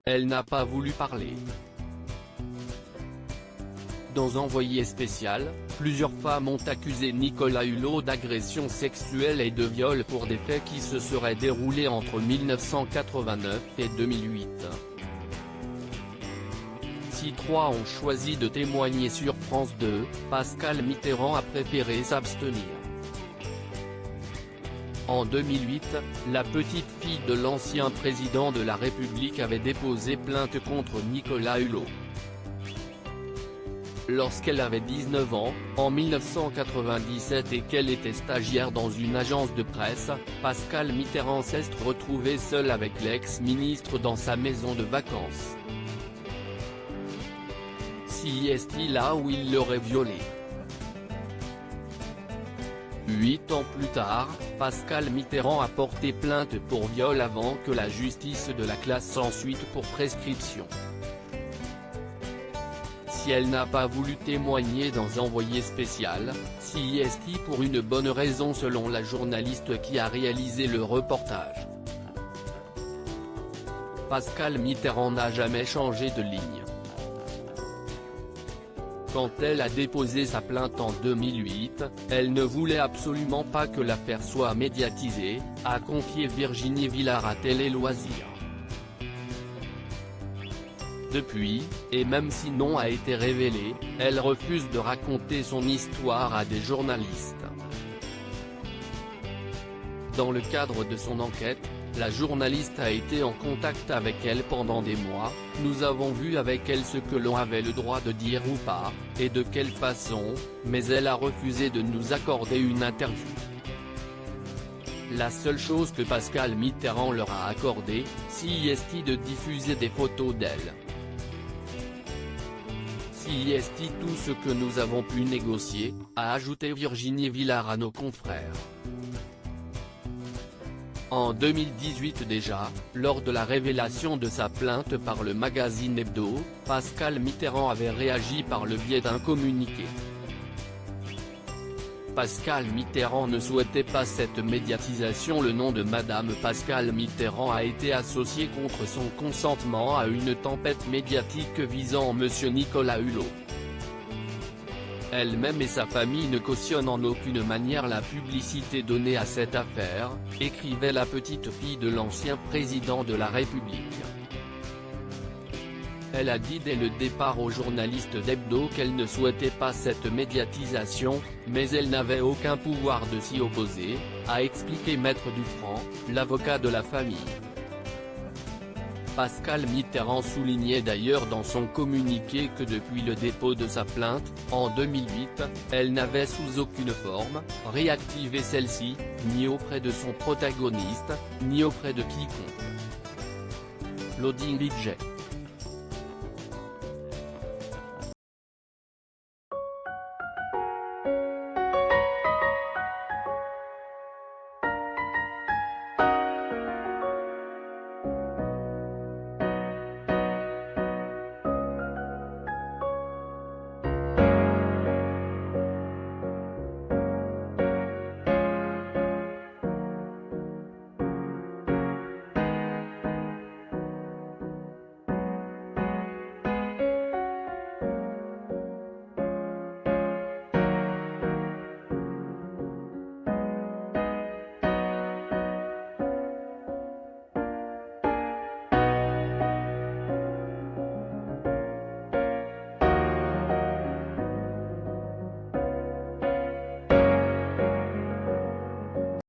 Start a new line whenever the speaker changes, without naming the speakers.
elle n'a pas voulu parler. Dans Envoyé spécial, plusieurs femmes ont accusé Nicolas Hulot d'agression sexuelle et de viol pour des faits qui se seraient déroulés entre 1989 et 2008. Si 3 ont choisi de témoigner sur France 2, Pascal Mitterrand a préféré s'abstenir. En 2008, la petite fille de l'ancien président de la République avait déposé plainte contre Nicolas Hulot. Lorsqu'elle avait 19 ans, en 1997 et qu'elle était stagiaire dans une agence de presse, Pascal Mitterrand s'est retrouvé seul avec l'ex-ministre dans sa maison de vacances. Si est-il là où il l'aurait violée. 8 ans plus tard, Pascal Mitterrand a porté plainte pour viol avant que la justice de la classe sans suite pour prescription. Si elle n'a pas voulu témoigner dans Envoyé spécial, si est-il pour une bonne raison selon la journaliste qui a réalisé le reportage. Pascal Mitterrand n'a jamais changé de ligne. Quand elle a déposé sa plainte en 2008, elle ne voulait absolument pas que l'affaire soit médiatisée, a confié Virginie Villard à Télé Loisirs. Depuis, et même si non a été révélé, elle refuse de raconter son histoire à des journalistes. Dans le cadre de son enquête, la journaliste a été en contact avec elle pendant des mois, nous avons vu avec elle ce que l'on avait le droit de dire ou pas, et de quelle façon, mais elle a refusé de nous accorder une interview. La seule chose que Pascal Mitterrand leur a accordé, si est de diffuser des photos d'elle. Si est tout ce que nous avons pu négocier, a ajouté Virginie Villard à nos confrères. En 2018 déjà, lors de la révélation de sa plainte par le magazine Hebdo, Pascal Mitterrand avait réagi par le biais d'un communiqué. Pascal Mitterrand ne souhaitait pas cette médiatisation. Le nom de Madame Pascal Mitterrand a été associé contre son consentement à une tempête médiatique visant Monsieur Nicolas Hulot. Elle-même et sa famille ne cautionnent en aucune manière la publicité donnée à cette affaire, écrivait la petite fille de l'ancien président de la République. Elle a dit dès le départ aux journalistes d'Hebdo qu'elle ne souhaitait pas cette médiatisation, mais elle n'avait aucun pouvoir de s'y opposer, a expliqué Maître Dufranc, l'avocat de la famille. Pascal Mitterrand soulignait d'ailleurs dans son communiqué que depuis le dépôt de sa plainte, en 2008, elle n'avait sous aucune forme réactivé celle-ci, ni auprès de son protagoniste, ni auprès de quiconque. Loading budget.